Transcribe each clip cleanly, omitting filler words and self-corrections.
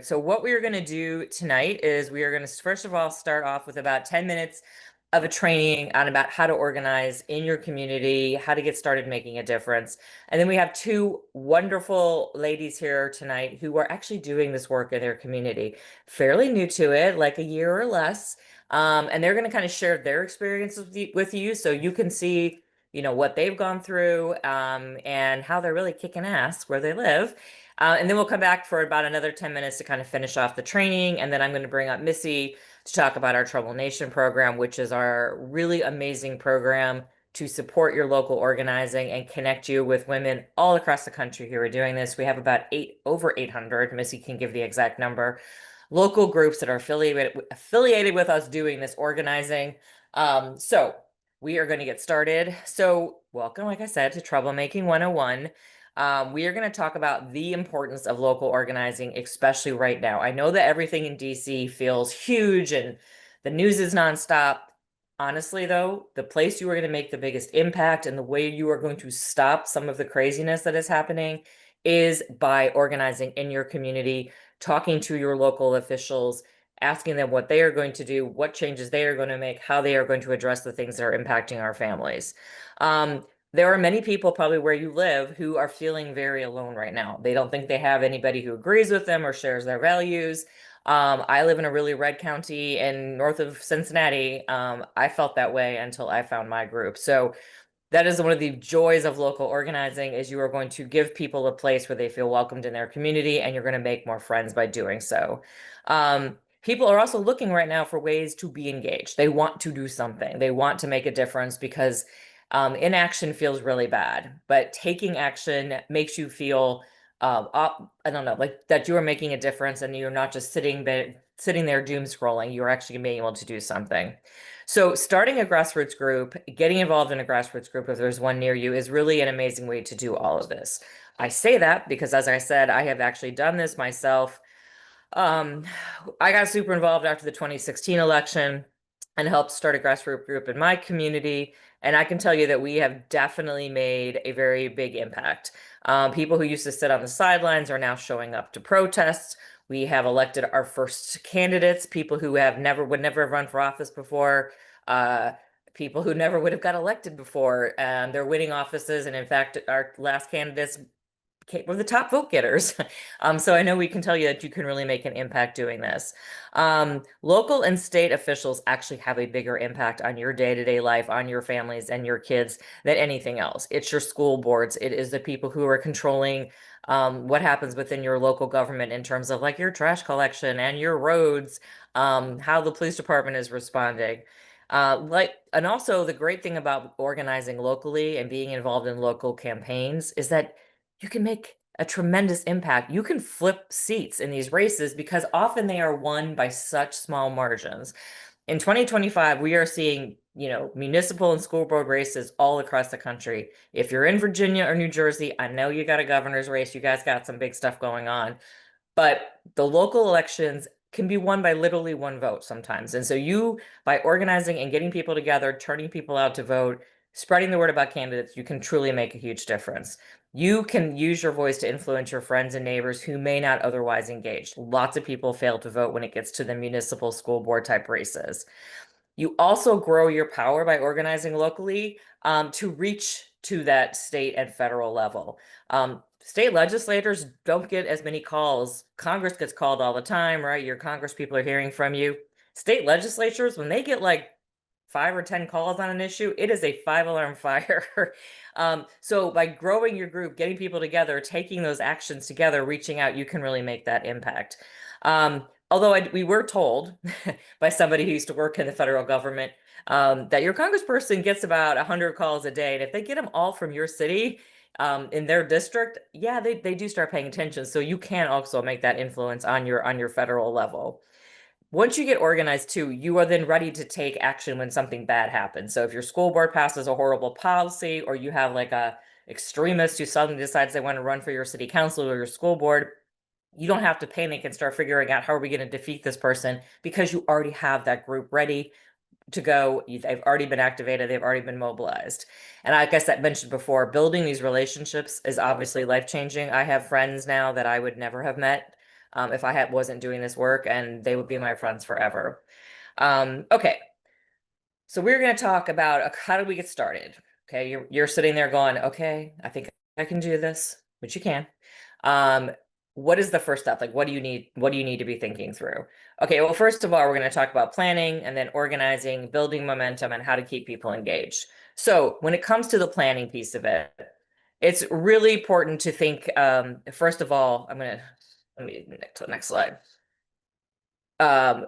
So what we are going to do tonight is we are going to first of all start off with about 10 minutes of a training on about how to organize in your community, how to get started making a difference. And then we have two wonderful ladies here tonight who are actually doing this work in their community, fairly new to it, like a year or less. And they're going to kind of share their experiences with you so you can see, what they've gone through, and how they're really kicking ass where they live. And then we'll come back for about another 10 minutes to kind of finish off the training. And then I'm going to bring up Missy to talk about our Trouble Nation program, which is our really amazing program to support your local organizing and connect you with women all across the country who are doing this. We have about over 800, Missy can give the exact number, local groups that are affiliated with us doing this organizing. So we are going to get started. So welcome, like I said, to Troublemaking 101. We are going to talk about the importance of local organizing, especially right now. I know that everything in DC feels huge and the news is nonstop. Honestly, though, the place you are going to make the biggest impact and the way you are going to stop some of the craziness that is happening is by organizing in your community, talking to your local officials, asking them what they are going to do, what changes they are going to make, how they are going to address the things that are impacting our families. There are many people probably where you live who are feeling very alone right now. They don't think they have anybody who agrees with them or shares their values. I live in a really red county and north of Cincinnati. I felt that way until I found my group. So that is one of the joys of local organizing is you are going to give people a place where they feel welcomed in their community and you're going to make more friends by doing so. People are also looking right now for ways to be engaged. They want to do something. They want to make a difference because inaction feels really bad, but taking action makes you feel, I don't know, like that you are making a difference and you're not just sitting there doom scrolling. You're actually being able to do something. So starting a grassroots group, getting involved in a grassroots group, if there's one near you, is really an amazing way to do all of this. I say that because, as I said, I have actually done this myself. Um, I got super involved after the 2016 election and helped start a grassroots group in my community. And I can tell you that we have definitely made a very big impact. People who used to sit on the sidelines are now showing up to protests. We have elected our first candidates, people who would never have run for office before, uh, people who never would have got elected before. And they're winning offices. And in fact, our last candidates were the top vote getters. So I know we can tell you that you can really make an impact doing this. Local and state officials actually have a bigger impact on your day-to-day life, on your families and your kids than anything else. It's your school boards. It is the people who are controlling what happens within your local government in terms of like your trash collection and your roads, how the police department is responding. And also the great thing about organizing locally and being involved in local campaigns is that you can make a tremendous impact. You can flip seats in these races because often they are won by such small margins. In 2025, we are seeing, municipal and school board races all across the country. If you're in Virginia or New Jersey, I know you got a governor's race. You guys got some big stuff going on. But the local elections can be won by literally one vote sometimes. And so by organizing and getting people together, turning people out to vote, spreading the word about candidates, you can truly make a huge difference. You can use your voice to influence your friends and neighbors who may not otherwise engage. Lots of people fail to vote when it gets to the municipal school board type races. You also grow your power by organizing locally to reach to that state and federal level. State legislators don't get as many calls. Congress gets called all the time, right? Your Congress people are hearing from you. State legislatures, when they get like 5 or 10 calls on an issue, it is a five-alarm fire. So by growing your group, getting people together, taking those actions together, reaching out, you can really make that impact. Although we were told by somebody who used to work in the federal government that your congressperson gets about 100 calls a day. And if they get them all from your city, in their district, yeah, they do start paying attention. So you can also make that influence on your federal level. Once you get organized too, you are then ready to take action when something bad happens. So if your school board passes a horrible policy or you have like a extremist who suddenly decides they want to run for your city council or your school board, you don't have to panic and start figuring out how are we going to defeat this person because you already have that group ready to go. They've already been activated. They've already been mobilized. And I guess I mentioned before, building these relationships is obviously life-changing. I have friends now that I would never have met if I wasn't doing this work, and they would be my friends forever. Okay, so we're going to talk about how do we get started? Okay, you're sitting there going, okay, I think I can do this, which you can. Um, what is the first step? Like, what do you need? What do you need to be thinking through? Okay, well, first of all, we're going to talk about planning and then organizing, building momentum, and how to keep people engaged. So when it comes to the planning piece of it, it's really important to think, first of all, let me to the next slide. um,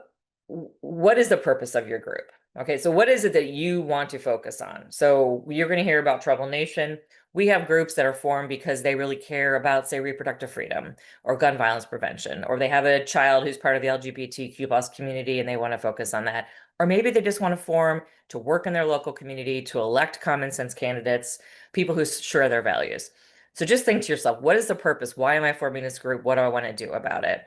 what is the purpose of your group? Okay, so what is it that you want to focus on? So you're going to hear about Trouble Nation. We have groups that are formed because they really care about, say, reproductive freedom or gun violence prevention, or they have a child who's part of the LGBTQ plus community and they want to focus on that. Or maybe they just want to form to work in their local community to elect common sense candidates, people who share their values. So just think to yourself, what is the purpose? Why am I forming this group? What do I want to do about it?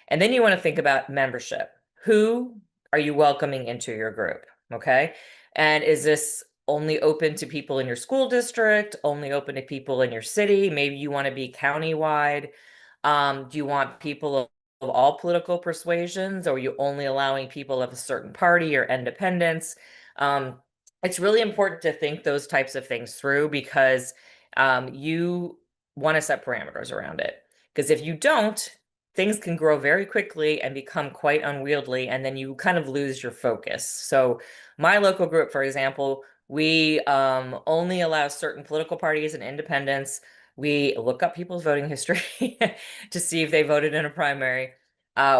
And then you want to think about membership. Who are you welcoming into your group? Okay. And is this only open to people in your school district, only open to people in your city? Maybe you want to be countywide. Do you want people of all political persuasions, or are you only allowing people of a certain party or independence? Um, it's really important to think those types of things through because you want to set parameters around it. Because if you don't, things can grow very quickly and become quite unwieldy, and then you kind of lose your focus. So my local group, for example, we only allow certain political parties and independents. We look up people's voting history to see if they voted in a primary.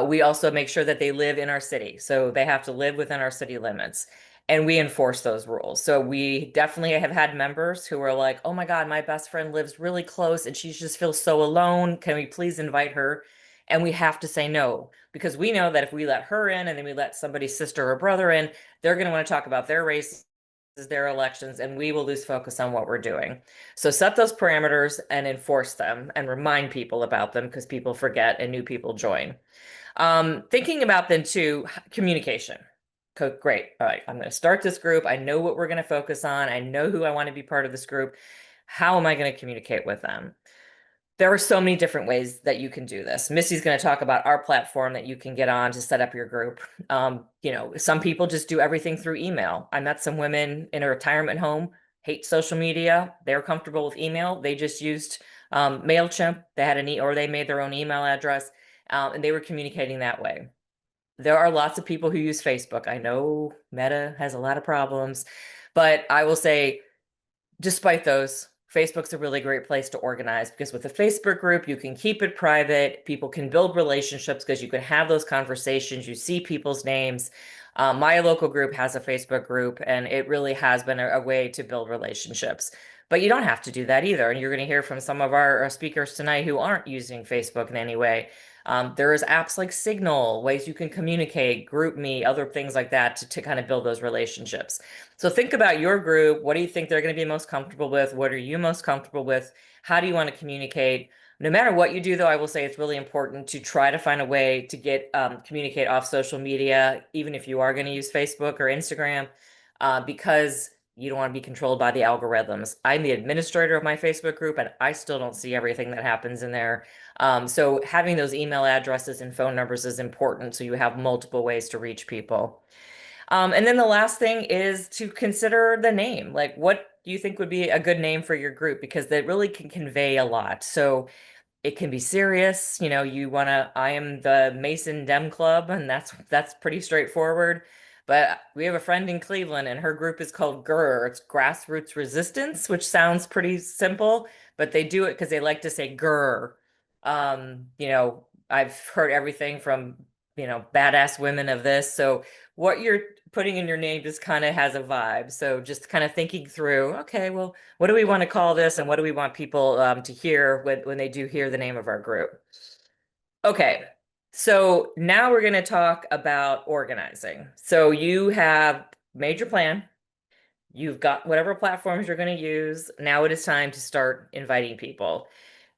We also make sure that they live in our city. So they have to live within our city limits. And we enforce those rules. So we definitely have had members who are like, oh my God, my best friend lives really close and she just feels so alone. Can we please invite her? And we have to say no, because we know that if we let her in and then we let somebody's sister or brother in, they're going to want to talk about their race, their elections, and we will lose focus on what we're doing. So set those parameters and enforce them and remind people about them because people forget and new people join. Thinking about then too, communication. Great. All right. I'm going to start this group. I know what we're going to focus on. I know who I want to be part of this group. How am I going to communicate with them? There are so many different ways that you can do this. Missy's going to talk about our platform that you can get on to set up your group. Some people just do everything through email. I met some women in a retirement home, hate social media. They're comfortable with email. They just used MailChimp. They had or they made their own email address, and they were communicating that way. There are lots of people who use Facebook. I know Meta has a lot of problems, but I will say, despite those, Facebook's a really great place to organize because with a Facebook group, you can keep it private. People can build relationships because you can have those conversations. You see people's names. My local group has a Facebook group, and it really has been a way to build relationships. But you don't have to do that either. And you're going to hear from some of our speakers tonight who aren't using Facebook in any way. There is apps like Signal, ways you can communicate, GroupMe, other things like that to kind of build those relationships. So think about your group. What do you think they're going to be most comfortable with? What are you most comfortable with? How do you want to communicate? No matter what you do, though, I will say it's really important to try to find a way to get communicate off social media, even if you are going to use Facebook or Instagram, because you don't want to be controlled by the algorithms. I'm the administrator of my Facebook group, and I still don't see everything that happens in there. So having those email addresses and phone numbers is important so you have multiple ways to reach people. And then the last thing is to consider the name. Like, what do you think would be a good name for your group? Because that really can convey a lot. So it can be serious. I am the Mason Dem Club, and that's pretty straightforward. But we have a friend in Cleveland, and her group is called GRR. It's Grassroots Resistance, which sounds pretty simple, but they do it because they like to say grr. I've heard everything from, badass women of this. So what you're putting in your name just kind of has a vibe. So just kind of thinking through, okay, well, what do we want to call this, and what do we want people to hear when they do hear the name of our group? Okay, so now we're going to talk about organizing. So you have made your plan. You've got whatever platforms you're going to use. Now it is time to start inviting people.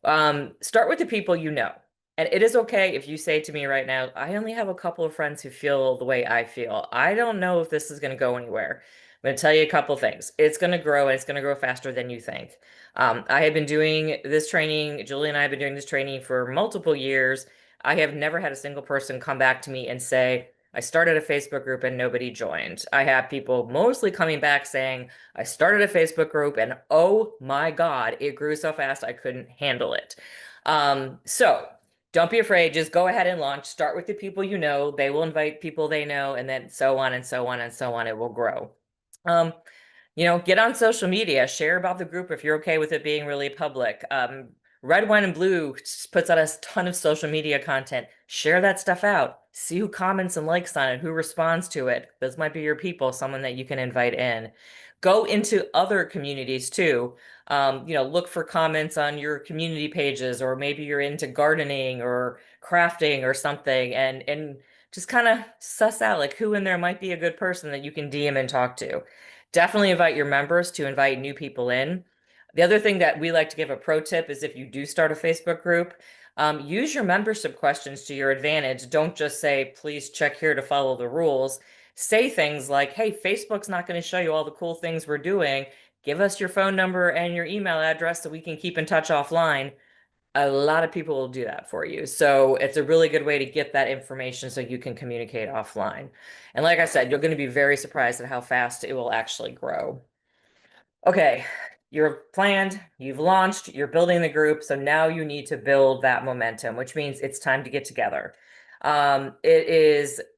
Start with the people you know. And it is okay if you say to me right now, I only have a couple of friends who feel the way I feel. I don't know if this is going to go anywhere. I'm going to tell you a couple of things. It's going to grow, and it's going to grow faster than you think. I have been doing this training. Julie and I have been doing this training for multiple years. I have never had a single person come back to me and say, I started a Facebook group and nobody joined. I have people mostly coming back saying, I started a Facebook group and oh my God, it grew so fast I couldn't handle it. So don't be afraid. Just go ahead and launch. Start with the people you know. They will invite people they know, and then so on and so on and so on. It will grow. Um, get on social media, share about the group if you're okay with it being really public. Red, Wine, and Blue puts out a ton of social media content. Share that stuff out. See who comments and likes on it, who responds to it. Those might be your people, someone that you can invite in. Go into other communities too. Look for comments on your community pages, or maybe you're into gardening or crafting or something, and just kind of suss out like who in there might be a good person that you can DM and talk to. Definitely invite your members to invite new people in. The other thing that we like to give a pro tip is if you do start a Facebook group, use your membership questions to your advantage. Don't just say, please check here to follow the rules. Say things like, hey, Facebook's not going to show you all the cool things we're doing. Give us your phone number and your email address so we can keep in touch offline. A lot of people will do that for you. So it's a really good way to get that information so you can communicate offline. And like I said, you're going to be very surprised at how fast it will actually grow. Okay, you're planned, you've launched, you're building the group. So now you need to build that momentum, which means it's time to get together.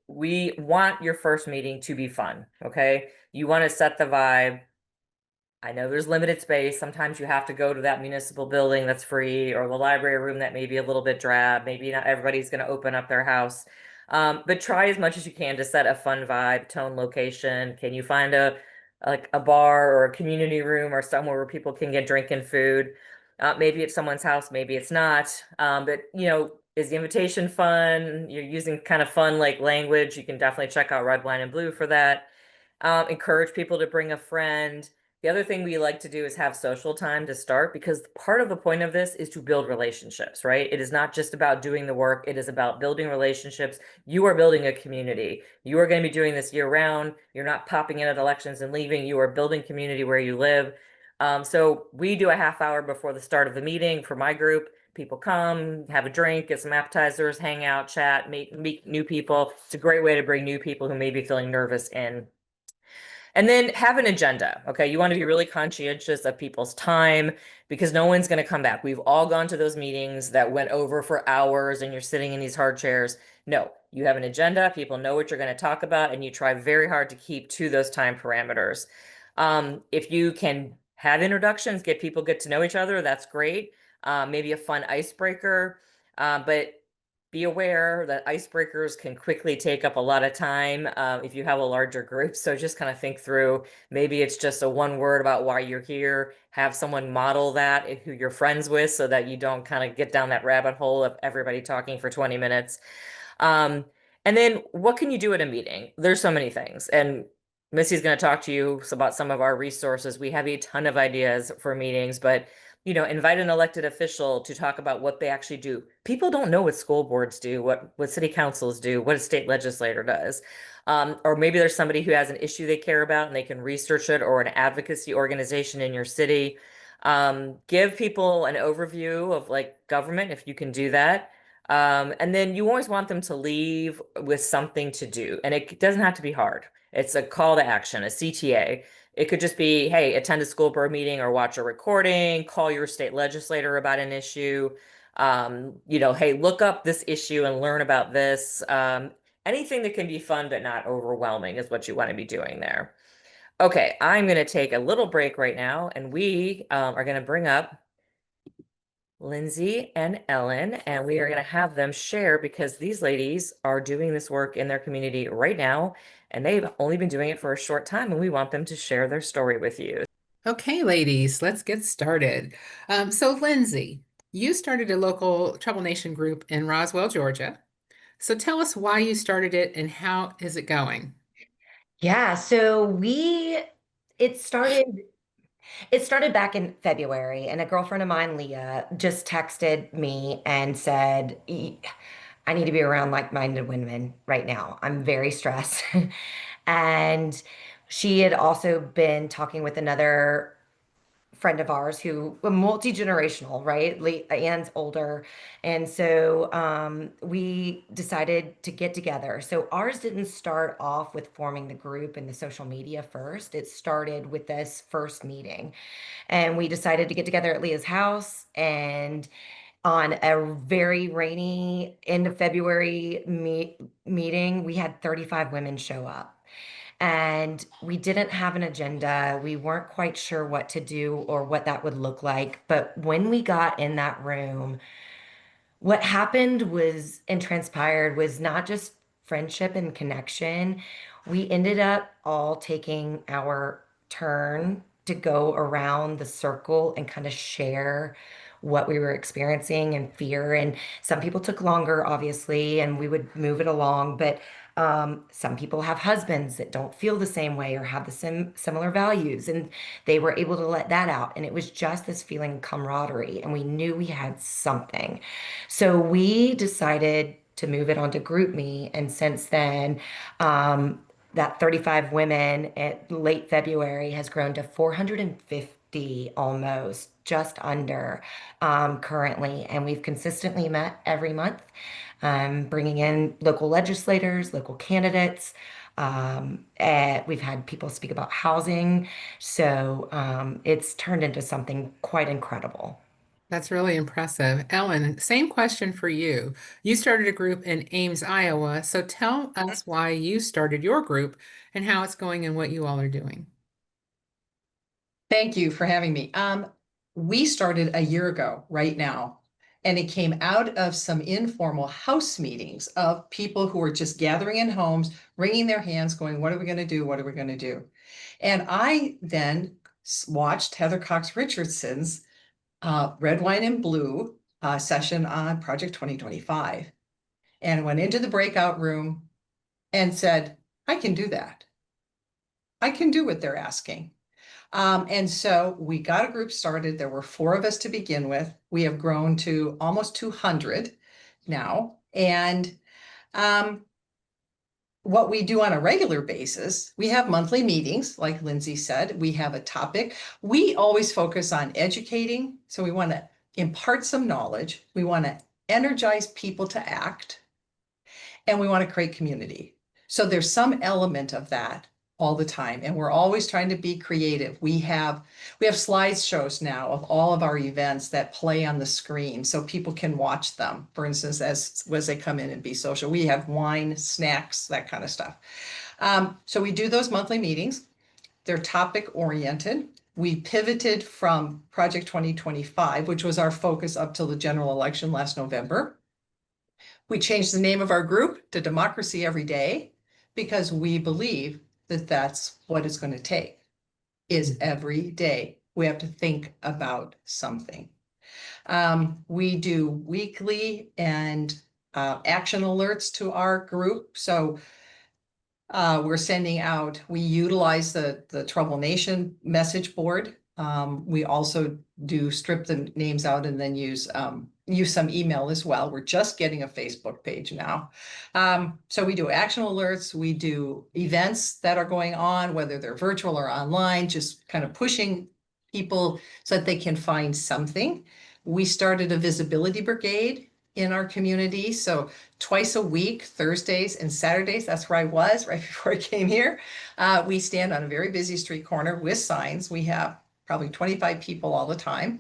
We want your first meeting to be fun. Okay. You want to set the vibe. I know there's limited space. Sometimes you have to go to that municipal building that's free or the library room that may be a little bit drab. Maybe not everybody's going to open up their house. But try as much as you can to set a fun vibe, tone, location. Can you find a bar or a community room or somewhere where people can get drink and food? Maybe it's someone's house, maybe it's not. But is the invitation fun? You're using kind of fun like language. You can definitely check out Red, Wine, and Blue for that. Encourage people to bring a friend. The other thing we like to do is have social time to start because part of the point of this is to build relationships, right? It is not just about doing the work, it is about building relationships. You are building a community. You are going to be doing this year round. You're not popping in at elections and leaving. You are building community where you live. So we do a half hour before the start of the meeting for my group. People come, have a drink, get some appetizers, hang out, chat, meet new people. It's a great way to bring new people who may be feeling nervous in. And then have an agenda. Okay. You want to be really conscientious of people's time because no one's going to come back. We've all gone to those meetings that went over for hours and you're sitting in these hard chairs. No, you have an agenda. People know what you're going to talk about and you try very hard to keep to those time parameters. If you can have introductions, get to know each other, that's great. Maybe a fun icebreaker. But be aware that icebreakers can quickly take up a lot of time if you have a larger group. So just kind of think through, maybe it's just a one word about why you're here. Have someone model that who you're friends with so that you don't kind of get down that rabbit hole of everybody talking for 20 minutes. Um, and then what can you do at a meeting? There's so many things. And Missy's going to talk to you about some of our resources. We have a ton of ideas for meetings, but invite an elected official to talk about what they actually do. People don't know what school boards do, what city councils do, what a state legislator does. Or maybe there's somebody who has an issue they care about and they can research it, or an advocacy organization in your city. Give people an overview of like government if you can do that. And then you always want them to leave with something to do. And it doesn't have to be hard. It's a call to action, a CTA. It could just be, hey, attend a school board meeting or watch a recording, call your state legislator about an issue. Hey, look up this issue and learn about this. Anything that can be fun but not overwhelming is what you want to be doing there. Okay, I'm going to take a little break right now, and we are going to bring up Lindsay and Ellen, and we are going to have them share because these ladies are doing this work in their community right now, and they've only been doing it for a short time, and we want them to share their story with you. Okay, ladies, let's get started. So, Lindsay, you started a local Trouble Nation group in Roswell, Georgia. So, tell us why you started it and how is it going? Yeah, so we it started it started back in February, and a girlfriend of mine, Leah, just texted me and said, I need to be around like-minded women right now. I'm very stressed." And she had also been talking with another friend of ours who multi-generational, right? Anne's older. And so we decided to get together. So ours didn't start off with forming the group and the social media first. It started with this first meeting. And we decided to get together at Leah's house. And on a very rainy end of February meeting, we had 35 women show up. And we didn't have an agenda. We weren't quite sure what to do or what that would look like. But when we got in that room, what happened was and transpired was not just friendship and connection. We ended up all taking our turn to go around the circle and kind of share what we were experiencing and fear. And some people took longer, obviously, and we would move it along. But some people have husbands that don't feel the same way or have the similar values, and they were able to let that out. And it was just this feeling of camaraderie, and we knew we had something. So we decided to move it onto GroupMe, and since then, that 35 women at late February has grown to 450 almost, just under currently. And we've consistently met every month, bringing in local legislators, local candidates. We've had people speak about housing. So it's turned into something quite incredible. That's really impressive. Ellen, same question for you. You started a group in Ames, Iowa. So tell us why you started your group and how it's going and what you all are doing. Thank you for having me. We started a year ago right now, and it came out of some informal house meetings of people who were just gathering in homes, wringing their hands, going, what are we going to do? What are we going to do? And I then watched Heather Cox Richardson's Red Wine and Blue session on Project 2025 and went into the breakout room and said, I can do that. I can do what they're asking. And so we got a group started. There were 4 of us to begin with. We have grown to almost 200 now. And what we do on a regular basis, we have monthly meetings, like Lindsay said. We have a topic. We always focus on educating. So we want to impart some knowledge. We want to energize people to act. And we want to create community. So there's some element of that all the time, and we're always trying to be creative. We have slideshows now of all of our events that play on the screen so people can watch them, for instance, as they come in and be social. We have wine, snacks, that kind of stuff. So we do those monthly meetings. They're topic oriented. We pivoted from Project 2025, which was our focus up till the general election last November. We changed the name of our group to Democracy Every Day because we believe that that's what it's going to take, is every day we have to think about something. We do weekly and action alerts to our group. So we're sending out, we utilize the Trouble Nation message board. We also do strip the names out and then use some email as well. We're just getting a Facebook page now. So we do action alerts, we do events that are going on, whether they're virtual or online, just kind of pushing people so that they can find something. We started a visibility brigade in our community. So twice a week, Thursdays and Saturdays, that's where I was right before I came here. We stand on a very busy street corner with signs. We have probably 25 people all the time.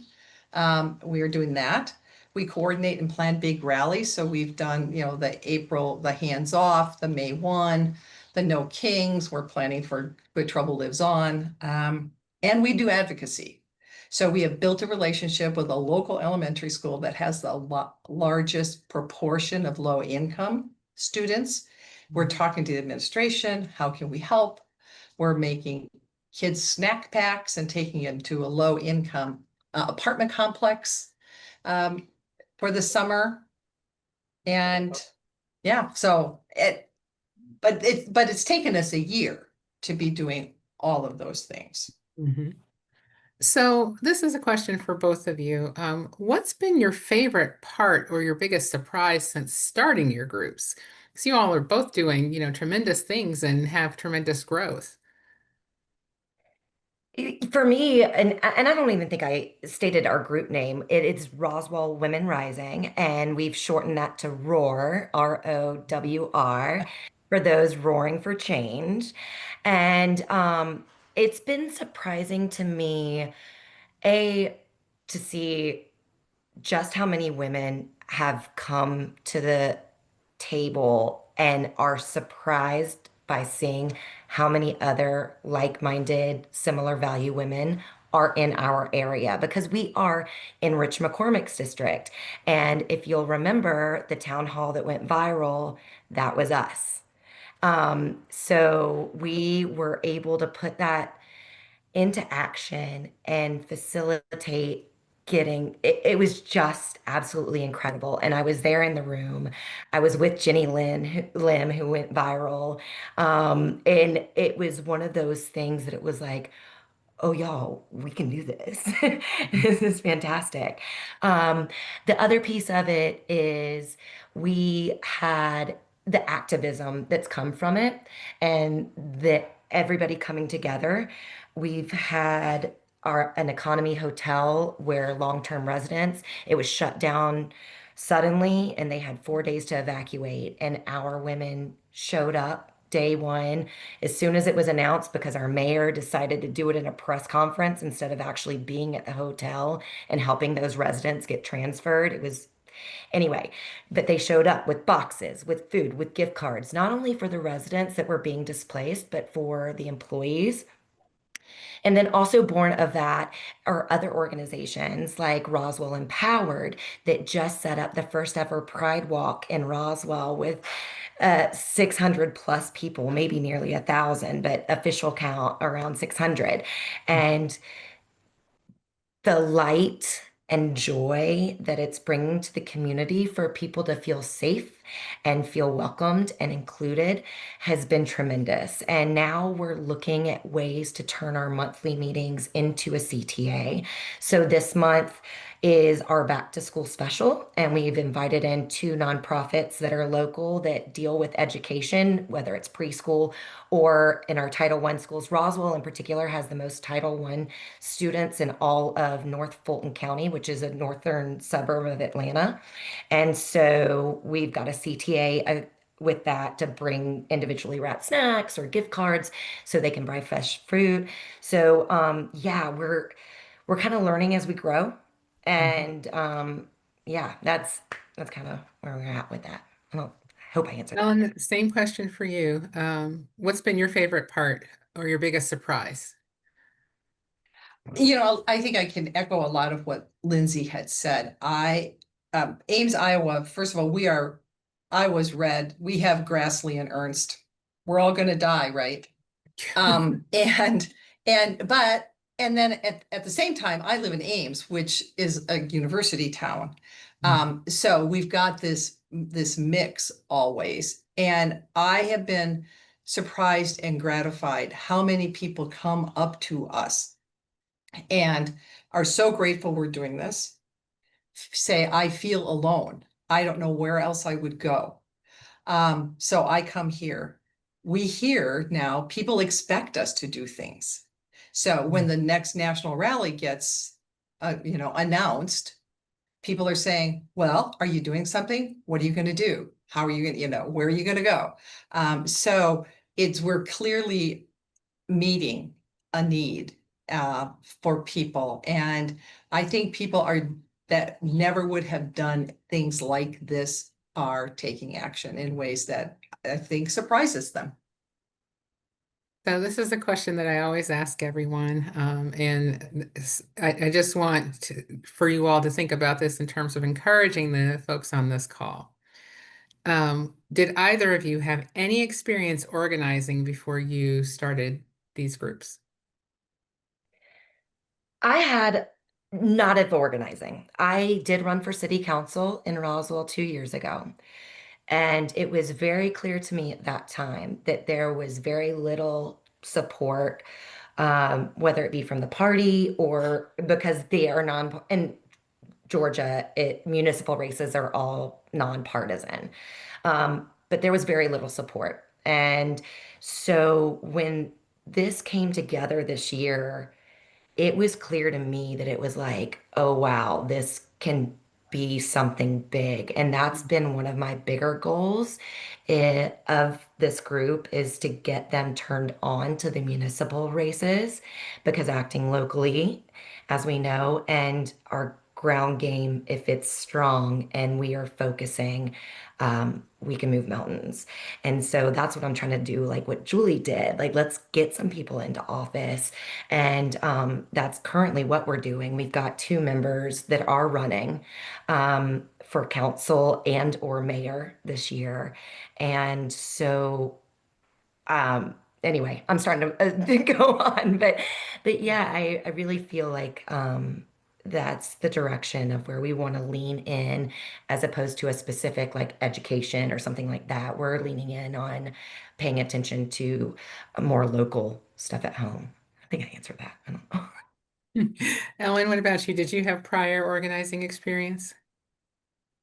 We are doing that. We coordinate and plan big rallies. So we've done, the April, the Hands Off, the May 1, the No Kings. We're planning for Good Trouble Lives On. And we do advocacy. So we have built a relationship with a local elementary school that has the largest proportion of low income students. We're talking to the administration. How can we help? We're making kids snack packs and taking them to a low income apartment complex for the summer. And yeah, so but it's taken us a year to be doing all of those things. Mm-hmm. So this is a question for both of you. What's been your favorite part or your biggest surprise since starting your groups? Because you all are both doing, tremendous things and have tremendous growth. For me, and I don't even think I stated our group name. It's Roswell Women Rising, and we've shortened that to ROAR, ROWR, for those roaring for change. And it's been surprising to me, A, to see just how many women have come to the table and are surprised by seeing how many other like-minded, similar value women are in our area because we are in Rich McCormick's district. And if you'll remember the town hall that went viral, that was us. So we were able to put that into action and facilitate getting it was just absolutely incredible. And I was there in the room. I was with Jenny Lim, who went viral. And it was one of those things that it was like, oh, y'all, we can do this. This is fantastic. Um, the other piece of it is we had the activism that's come from it and that everybody coming together. We've had an economy hotel where long-term residents, it was shut down suddenly and they had 4 days to evacuate. And our women showed up day one as soon as it was announced because our mayor decided to do it in a press conference instead of actually being at the hotel and helping those residents get transferred. It was anyway, but they showed up with boxes, with food, with gift cards, not only for the residents that were being displaced, but for the employees. And then also born of that are other organizations like Roswell Empowered that just set up the first ever Pride Walk in Roswell with 600 plus people, maybe nearly 1,000, but official count around 600. And the light and joy that it's bringing to the community for people to feel safe and feel welcomed and included has been tremendous. And now we're looking at ways to turn our monthly meetings into a CTA. So this month is our back to school special, and we've invited in two nonprofits that are local that deal with education, whether it's preschool or in our Title I schools. Roswell in particular has the most Title I students in all of North Fulton County, which is a northern suburb of Atlanta. And so we've got a CTA with that to bring individually wrapped snacks or gift cards so they can buy fresh fruit. So yeah, we're kind of learning as we grow. Mhm. And yeah, that's kind of where we're at with that. I hope I answered that. Ellen, same question for you. What's been your favorite part or your biggest surprise? I think I can echo a lot of what Lindsay had said. Ames, Iowa, first of all, Iowa's red. We have Grassley and Ernst. We're all gonna die, right? Um, and, and then at the same time, I live in Ames, which is a university town. So we've got this mix always. And I have been surprised and gratified how many people come up to us and are so grateful we're doing this. Say, I feel alone. I don't know where else I would go. So I come here. We hear now people expect us to do things. So when the next national rally gets, announced, people are saying, well, are you doing something? What are you going to do? How are you going to, where are you going to go? So we're clearly meeting a need for people. And I think people that never would have done things like this are taking action in ways that I think surprises them. So this is a question that I always ask everyone, and I just want for you all to think about this in terms of encouraging the folks on this call. Did either of you have any experience organizing before you started these groups? I had not of organizing. I did run for city council in Roswell 2 years ago. And it was very clear to me at that time that there was very little support, whether it be from the party or because they are in Georgia, municipal races are all nonpartisan. But there was very little support. And so when this came together this year, it was clear to me that it was like, oh wow, this can be something big. And that's been one of my bigger goals of this group, is to get them turned on to the municipal races, because acting locally, as we know, and our ground game, if it's strong and we are focusing, we can move mountains. And so that's what I'm trying to do, like what Julie did. Like, let's get some people into office. And that's currently what we're doing. We've got two members that are running for council and or mayor this year. And so anyway, I'm starting to go on, but yeah, I really feel like that's the direction of where we want to lean in, as opposed to a specific like education or something like that. We're leaning in on paying attention to more local stuff at home. I think I answered that. I don't know. Ellen, what about you? Did you have prior organizing experience?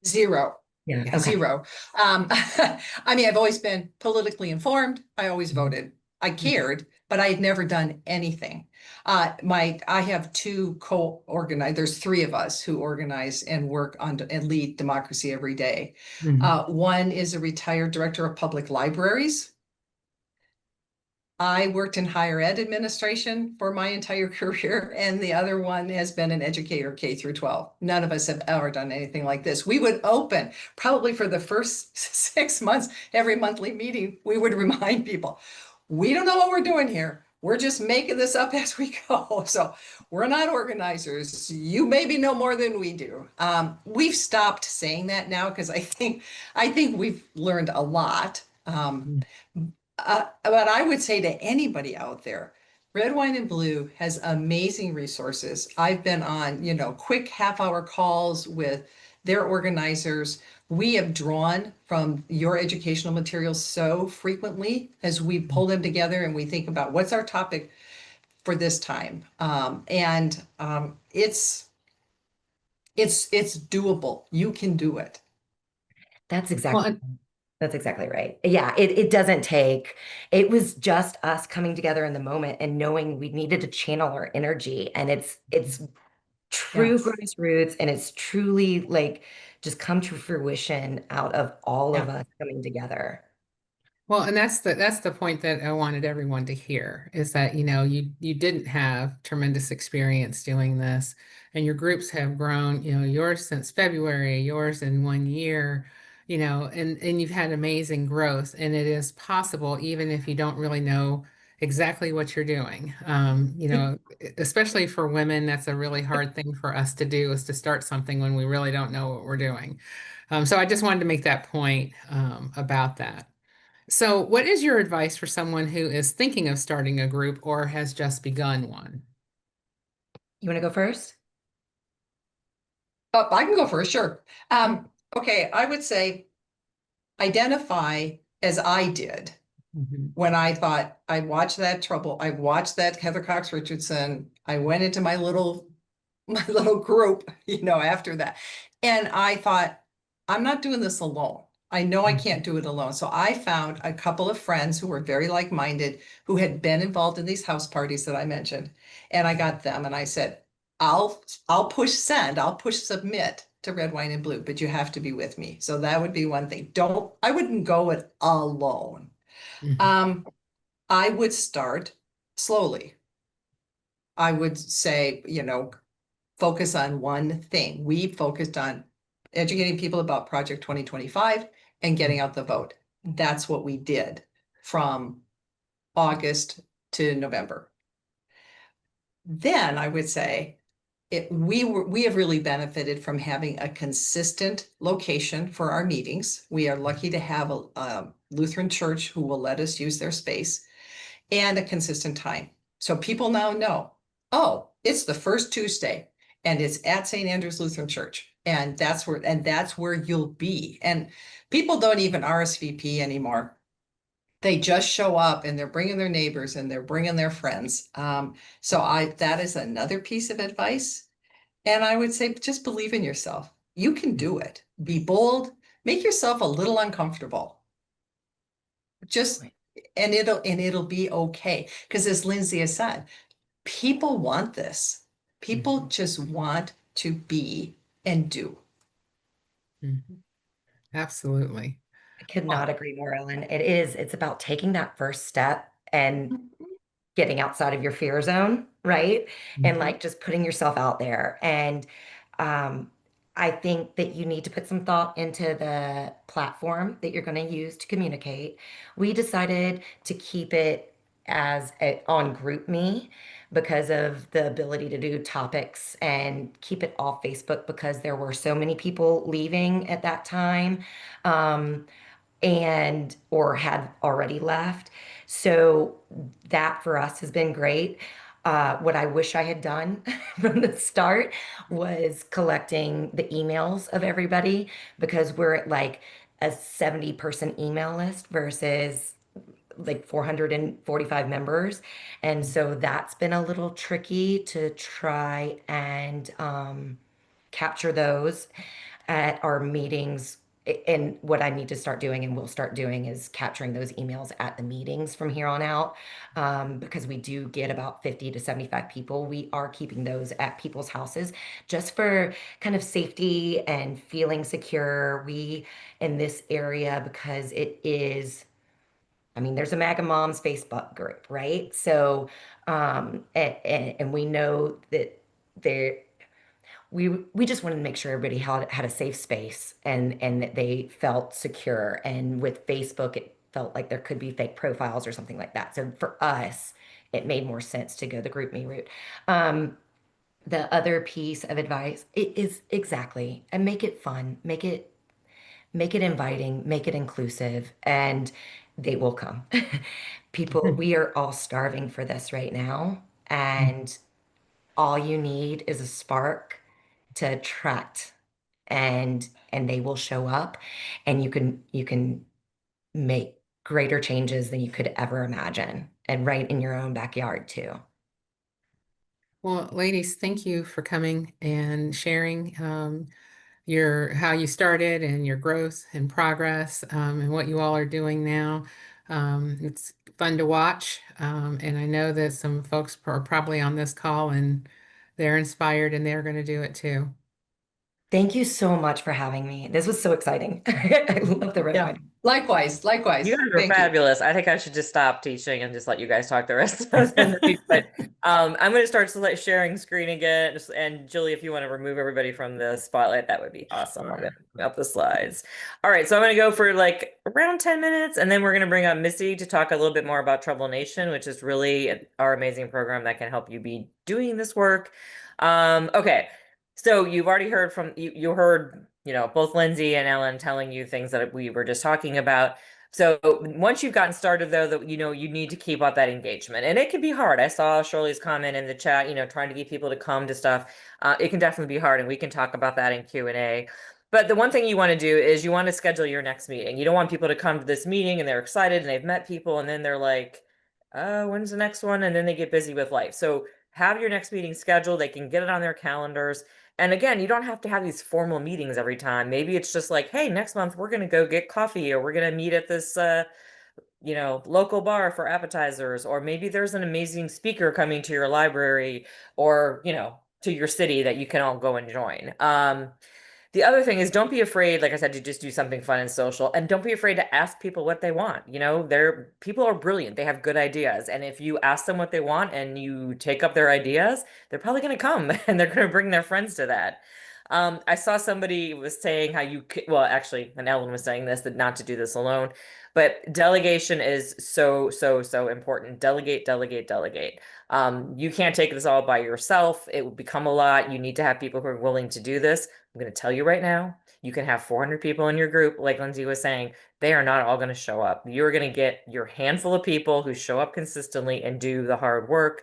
Zero. Yeah, Yeah. okay. Zero. I mean, I've always been politically informed. I always voted. I cared, but I had never done anything. I have two co-organized, there's three of us who organize and work on and lead democracy every day. Mhm. One is a retired director of public libraries. I worked in higher ed administration for my entire career, and the other one has been an educator, K through 12. None of us have ever done anything like this. We would open probably for the first 6 months, every monthly meeting, we would remind people, we don't know what we're doing here. We're just making this up as we go. So we're not organizers. You maybe know more than we do. We've stopped saying that now because I think we've learned a lot. But I would say to anybody out there, Red, Wine, and Blue has amazing resources. I've been on, quick half-hour calls with their organizers. We have drawn from your educational materials so frequently as we pull them together and we think about what's our topic for this time. It's doable. You can do it. That's Well, exactly That's exactly right. Yeah, it doesn't take, it was just us coming together in the moment and knowing we needed to channel our energy. And it's true yes. grassroots, and it's truly like just come to fruition out of all of Yeah. us coming together. Well, and that's the point that I wanted everyone to hear, is that, you didn't have tremendous experience doing this, and your groups have grown, yours since February, yours in 1 year, and you've had amazing growth, and it is possible even if you don't really know exactly what you're doing. Especially for women, that's a really hard thing for us to do, is to start something when we really don't know what we're doing. So I just wanted to make that point about that. So, what is your advice for someone who is thinking of starting a group or has just begun one? You want to go first? Oh, I can go first, sure. Okay, I would say identify, as I did Mhm. when I thought I watched that Heather Cox Richardson. I went into my little group, after that. And I thought, I'm not doing this alone. I know I can't do it alone. So I found a couple of friends who were very like-minded, who had been involved in these house parties that I mentioned. And I got them and I said, I'll push send, I'll push submit to Red, Wine, and Blue, but you have to be with me. So that would be one thing. I wouldn't go it alone. Mhm. Um, I would start slowly. I would say, focus on one thing. We focused on educating people about Project 2025 and getting out the vote. That's what we did from August to November. Then I would say we have really benefited from having a consistent location for our meetings. We are lucky to have a Lutheran church who will let us use their space, and a consistent time. So people now know, oh, it's the first Tuesday and it's at St. Andrew's Lutheran Church. And that's where you'll be. And people don't even RSVP anymore. They just show up and they're bringing their neighbors and they're bringing their friends. That is another piece of advice. And I would say, just believe in yourself. You can do it. Be bold, make yourself a little uncomfortable. Just, and it'll be okay. Because as Lindsay has said, people want this. People just want to be and do. Mhm. Absolutely. I could not agree more, Ellen. It's about taking that first step and getting outside of your fear zone, right? And Mhm. like just putting yourself out there. And um, I think that you need to put some thought into the platform that you're going to use to communicate. We decided to keep it on GroupMe because of the ability to do topics and keep it off Facebook because there were so many people leaving at that time. Um, and or had already left. So that for us has been great. What I wish I had done from the start was collecting the emails of everybody because we're at like a 70-person email list versus like 445 members. And so that's been a little tricky to try and capture those at our meetings. And what I need to start doing and will start doing is capturing those emails at the meetings from here on out, because we do get about 50 to 75 people. We are keeping those at people's houses just for kind of safety and feeling secure. We in this area, because it is, I mean, there's a MAGA Moms Facebook group, right? So, and we know that there we just wanted to make sure everybody had a safe space and that they felt secure. And with Facebook, it felt like there could be fake profiles or something like that. So for us, it made more sense to go the GroupMe route. Um, the other piece of advice is exactly, and make it fun, make it inviting, make it inclusive, and they will come. People, we are all starving for this right now, and all you need is a spark to attract, and they will show up, and you can make greater changes than you could ever imagine, and right in your own backyard too. Well, ladies, thank you for coming and sharing your how you started and your growth and progress, and what you all are doing now. It's fun to watch, and I know that some folks are probably on this call and they're inspired and they're going to do it too. Thank you so much for having me. This was so exciting. I love the red Yeah. wine. Likewise, You likewise. guys are Thank you. fabulous. I think I should just stop teaching and just let you guys talk the rest of the week. But I'm going to start sharing screen again. And Julie, if you want to remove everybody from the spotlight, that would be awesome. I'm going Sure. to bring up the slides. All right, so I'm going to go for like around 10 minutes, and then we're going to bring up Missy to talk a little bit more about Trouble Nation, which is really our amazing program that can help you be doing this work. Okay. So you've already heard from you heard, both Lindsay and Ellen telling you things that we were just talking about. So once you've gotten started though, that you need to keep up that engagement. And it can be hard. I saw Shirley's comment in the chat, trying to get people to come to stuff. It can definitely be hard, and we can talk about that in Q&A. But the one thing you want to do is you want to schedule your next meeting. You don't want people to come to this meeting and they're excited and they've met people and then they're like, when's the next one? And then they get busy with life. So have your next meeting scheduled. They can get it on their calendars. And again, you don't have to have these formal meetings every time. Maybe it's just like, hey, next month we're going to go get coffee, or we're going to meet at this, local bar for appetizers, or maybe there's an amazing speaker coming to your library or, to your city that you can all go and join. The other thing is, don't be afraid, like I said, to just do something fun and social, and don't be afraid to ask people what they want. People are brilliant. They have good ideas. And if you ask them what they want and you take up their ideas, they're probably going to come and they're going to bring their friends to that. I saw somebody was saying how well, actually, and Ellen was saying this, that not to do this alone, but delegation is so, so, so important. Delegate, delegate, delegate. You can't take this all by yourself. It will become a lot. You need to have people who are willing to do this. I'm going to tell you right now, you can have 400 people in your group. Like Lindsay was saying, they are not all going to show up. You're going to get your handful of people who show up consistently and do the hard work.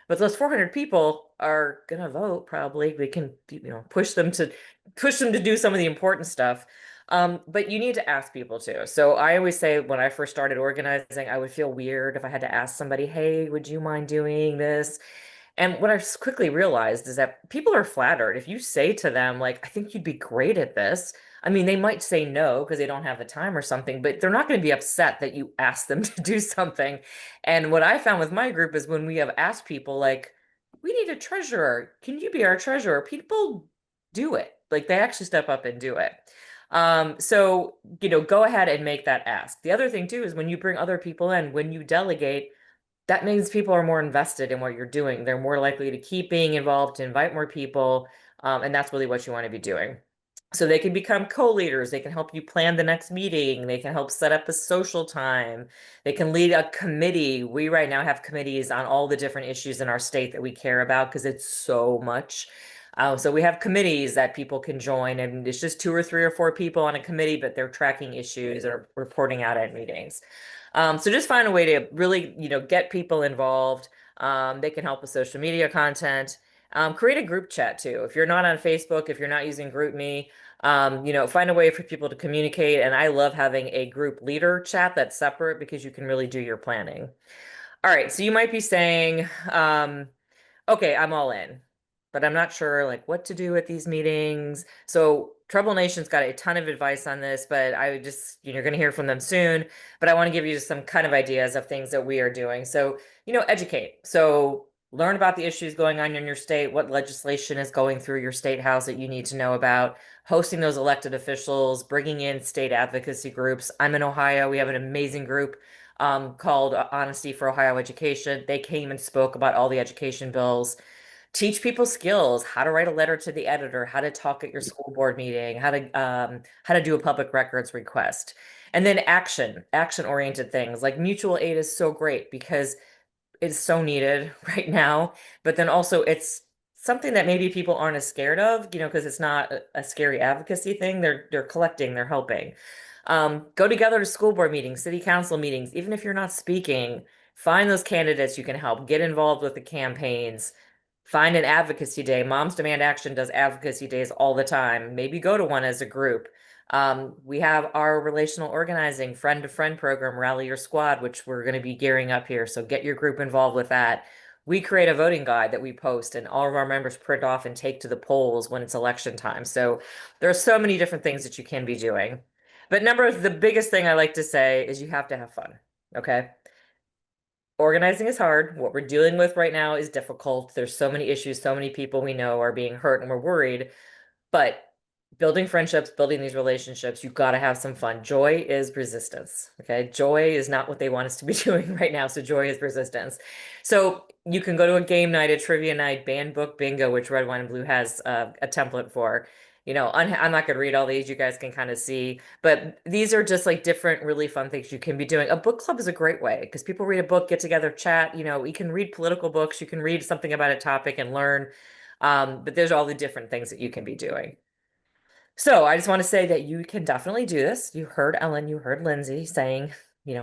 But those 400 people are going to vote probably. We can, push them to do some of the important stuff. But you need to ask people too. So I always say when I first started organizing, I would feel weird if I had to ask somebody, hey, would you mind doing this? And what I quickly realized is that people are flattered. If you say to them, like, I think you'd be great at this, I mean, they might say no because they don't have the time or something, but they're not going to be upset that you ask them to do something. And what I found with my group is when we have asked people, like, we need a treasurer. Can you be our treasurer? People do it. Like they actually step up and do it. So, go ahead and make that ask. The other thing too is when you bring other people in, when you delegate, that means people are more invested in what you're doing. They're more likely to keep being involved, to invite more people. And that's really what you want to be doing. So they can become co-leaders. They can help you plan the next meeting. They can help set up the social time. They can lead a committee. We right now have committees on all the different issues in our state that we care about because it's so much. So we have committees that people can join, and it's just 2 or 3 or 4 people on a committee, but they're tracking issues or reporting out at meetings. So just find a way to really, get people involved. They can help with social media content. Create a group chat too. If you're not on Facebook, if you're not using GroupMe, find a way for people to communicate. And I love having a group leader chat that's separate because you can really do your planning. All right, so you might be saying, okay, I'm all in, but I'm not sure like what to do at these meetings. So Trouble Nation's got a ton of advice on this, but I would just, you're going to hear from them soon, but I want to give you just some kind of ideas of things that we are doing. So, educate. So learn about the issues going on in your state, what legislation is going through your state house that you need to know about, hosting those elected officials, bringing in state advocacy groups. I'm in Ohio. We have an amazing group called Honesty for Ohio Education. They came and spoke about all the education bills. Teach people skills, how to write a letter to the editor, how to talk at your school board meeting, how to do a public records request. And then action oriented things like mutual aid is so great because it's so needed right now. But then also it's something that maybe people aren't as scared of, because it's not a scary advocacy thing. They're collecting, they're helping. Go together to school board meetings, city council meetings, even if you're not speaking, find those candidates you can help, get involved with the campaigns, find an advocacy day. Moms Demand Action does advocacy days all the time. Maybe go to one as a group. We have our relational organizing friend to friend program, Rally Your Squad, which we're going to be gearing up here. So get your group involved with that. We create a voting guide that we post, and all of our members print off and take to the polls when it's election time. So there are so many different things that you can be doing. But the biggest thing I like to say is you have to have fun. Okay. Organizing is hard. What we're dealing with right now is difficult. There's so many issues, so many people we know are being hurt, and we're worried. But building friendships, building these relationships, you've got to have some fun. Joy is resistance. Okay. Joy is not what they want us to be doing right now. So joy is resistance. So you can go to a game night, a trivia night, band book bingo, which Red Wine and Blue has a template for. I'm not going to read all these. You guys can kind of see, but these are just like different, really fun things you can be doing. A book club is a great way because people read a book, get together, chat. You can read political books. You can read something about a topic and learn. But there's all the different things that you can be doing. So I just want to say that you can definitely do this. You heard Ellen, you heard Lindsay saying,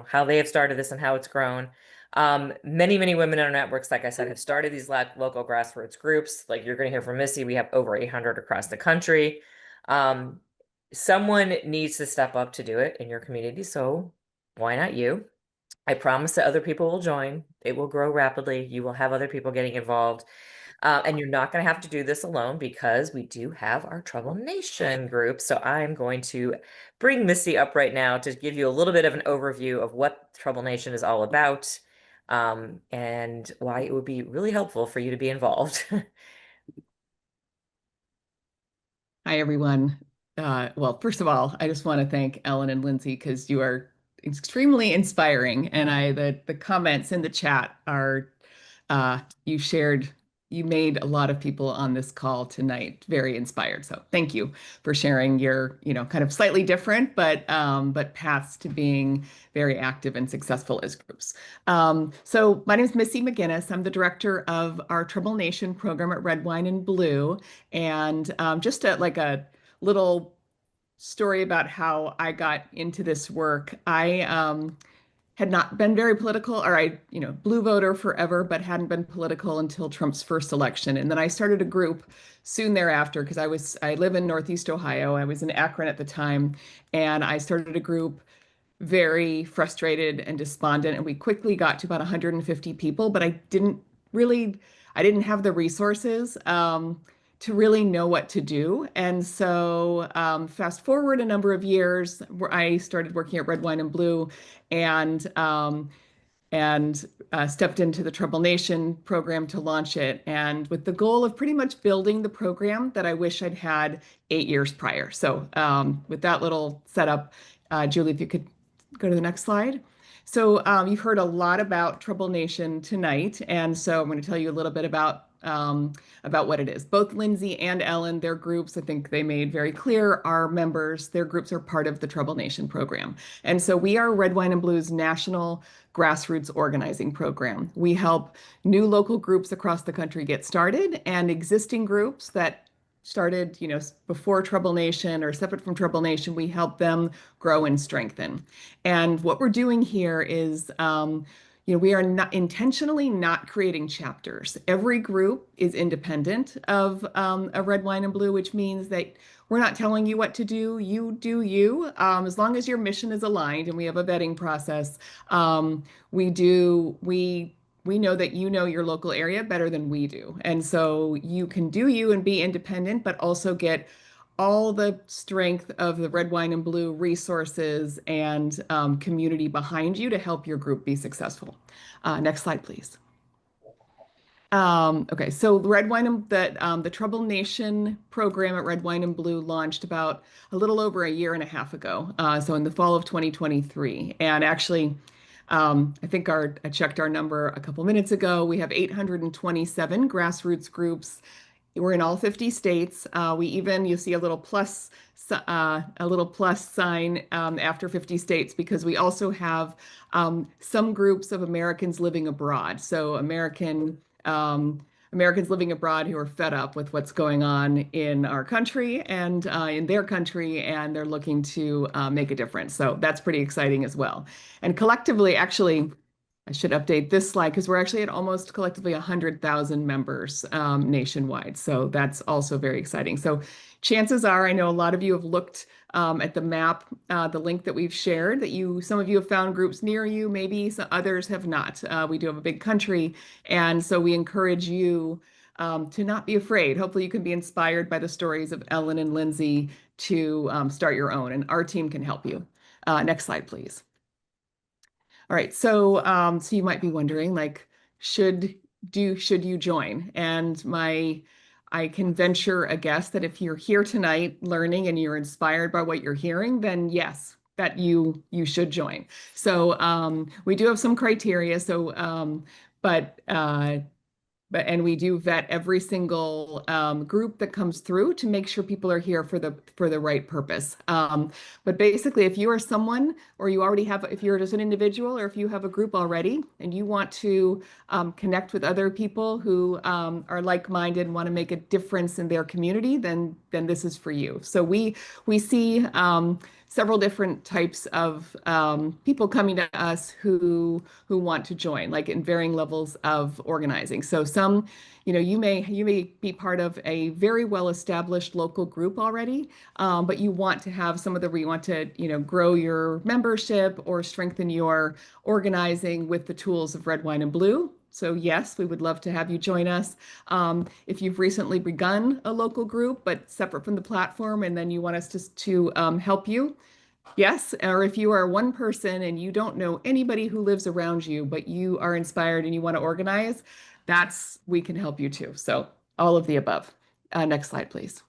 how they have started this and how it's grown. Many, many women in our networks, like I said, have started these local grassroots groups. Like you're going to hear from Missy, we have over 800 across the country. Someone needs to step up to do it in your community. So why not you? I promise that other people will join. It will grow rapidly. You will have other people getting involved. And you're not going to have to do this alone because we do have our Trouble Nation group. So I'm going to bring Missy up right now to give you a little bit of an overview of what Trouble Nation is all about, and why it would be really helpful for you to be involved. Hi, everyone. Well, first of all, I just want to thank Ellen and Lindsay because you are extremely inspiring. And the comments in the chat are you made a lot of people on this call tonight very inspired. So thank you for sharing your, kind of slightly different, but paths to being very active and successful as groups. So my name is Missy McGinnis. I'm the director of our Trouble Nation program at Red Wine and Blue. And just like a little story about how I got into this work. I had not been very political, or blue voter forever, but hadn't been political until Trump's first election. And then I started a group soon thereafter because I live in Northeast Ohio. I was in Akron at the time, and I started a group very frustrated and despondent. And we quickly got to about 150 people, but I didn't have the resources to really know what to do. And so fast forward a number of years, where I started working at Red Wine and Blue, and and stepped into the Trouble Nation program to launch it, and with the goal of pretty much building the program that I wish I'd had 8 years prior. So with that little setup, Julie, if you could go to the next slide. So you've heard a lot about Trouble Nation tonight, and so I'm going to tell you a little bit about what it is. Both Lindsay and Ellen, their groups, I think they made very clear, are members. Their groups are part of the Trouble Nation program. And so we are Red, Wine, and Blue's national grassroots organizing program. We help new local groups across the country get started, and existing groups that started, before Trouble Nation or separate from Trouble Nation, we help them grow and strengthen. And what we're doing here is, we are not intentionally not creating chapters. Every group is independent of a Red, Wine, and Blue, which means that we're not telling you what to do. You do you, as long as your mission is aligned, and we have a vetting process. We know that you know your local area better than we do. And so you can do you and be independent, but also get all the strength of the Red, Wine, and Blue resources and community behind you to help your group be successful. Next slide, please. Okay, so the Trouble Nation program at Red, Wine, and Blue launched about a little over a year and a half ago, so in the fall of 2023. And actually, I think I checked our number a couple minutes ago. We have 827 grassroots groups. We're in all 50 states. You'll see a little plus sign after 50 states, because we also have some groups of Americans living abroad. So Americans living abroad who are fed up with what's going on in our country and in their country, and they're looking to make a difference. So that's pretty exciting as well. And collectively, actually, I should update this slide because we're actually at almost collectively 100,000 members nationwide. So that's also very exciting. So chances are, I know a lot of you have looked at the map, the link that we've shared, that some of you have found groups near you, maybe some others have not. We do have a big country, and so we encourage you to not be afraid. Hopefully you can be inspired by the stories of Ellen and Lindsay to start your own, and our team can help you. Next slide, please. All right, so you might be wondering, like, should you join? And I can venture a guess that if you're here tonight learning and you're inspired by what you're hearing, then yes, that you should join. So we do have some criteria. So and we do vet every single group that comes through to make sure people are here for the right purpose. But basically, if you are someone, or if you're just an individual, or if you have a group already and you want to connect with other people who are like-minded and want to make a difference in their community, then this is for you. So we see several different types of people coming to us who want to join, like in varying levels of organizing. So some, you may be part of a very well-established local group already, but you want to grow your membership or strengthen your organizing with the tools of Red, Wine, and Blue. So yes, we would love to have you join us. If you've recently begun a local group, but separate from the platform, and then you want us to help you, yes. Or if you are one person and you don't know anybody who lives around you, but you are inspired and you want to organize, we can help you too. So all of the above. Next slide, please.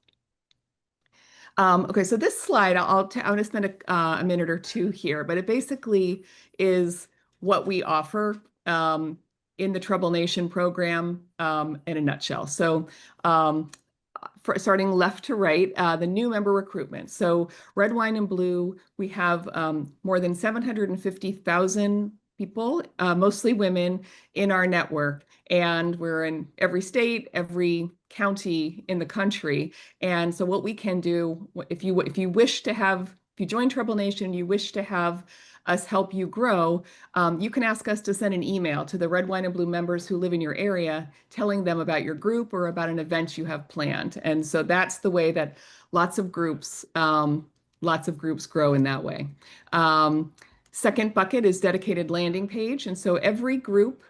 Okay, so this slide, I'm going to spend a minute or two here, but it basically is what we offer in the Trouble Nation program in a nutshell. So starting left to right, the new member recruitment. So Red, Wine, and Blue, we have more than 750,000 people, mostly women, in our network. And we're in every state, every county in the country. And so what we can do, if you join Trouble Nation, you wish to have us help you grow, you can ask us to send an email to the Red, Wine, and Blue members who live in your area, telling them about your group or about an event you have planned. And so that's the way that lots of groups grow in that way. Second bucket is dedicated landing page. And so every group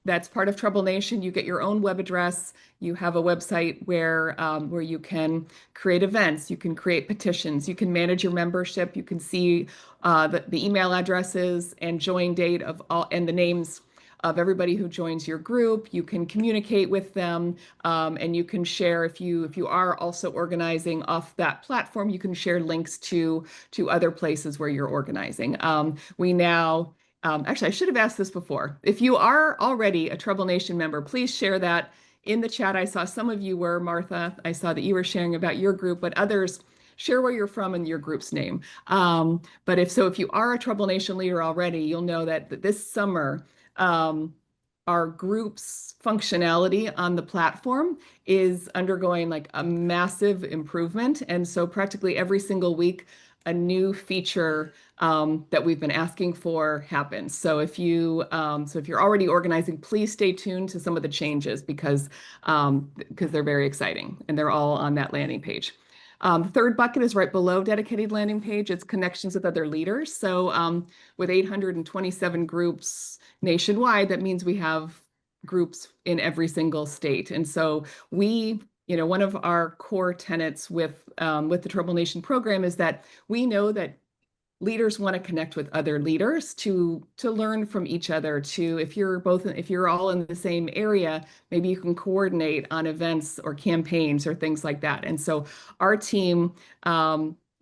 that's part of Trouble Nation. You get your own web address. You have a website where you can create events, you can create petitions, you can manage your membership, you can see the email addresses and join date of all and the names of everybody who joins your group. You can communicate with them, and you can share if you are also organizing off that platform. You can share links to other places where you're organizing. We now. Actually, I should have asked this before. If you are already a Trouble Nation member, please share that in the chat. I saw some of you were, Martha. I saw that you were sharing about your group, but others share where you're from and your group's name. But if you are a Trouble Nation leader already, you'll know that this summer, our group's functionality on the platform is undergoing like a massive improvement. And so practically every single week, a new feature that we've been asking for happens. So if you're already organizing, please stay tuned to some of the changes because they're very exciting and they're all on that landing page. The third bucket is right below dedicated landing page. It's connections with other leaders. So with 827 groups nationwide, that means we have groups in every single state. And so one of our core tenets with the Trouble Nation program is that we know that leaders want to connect with other leaders to learn from each other. If you're all in the same area, maybe you can coordinate on events or campaigns or things like that. And so our team,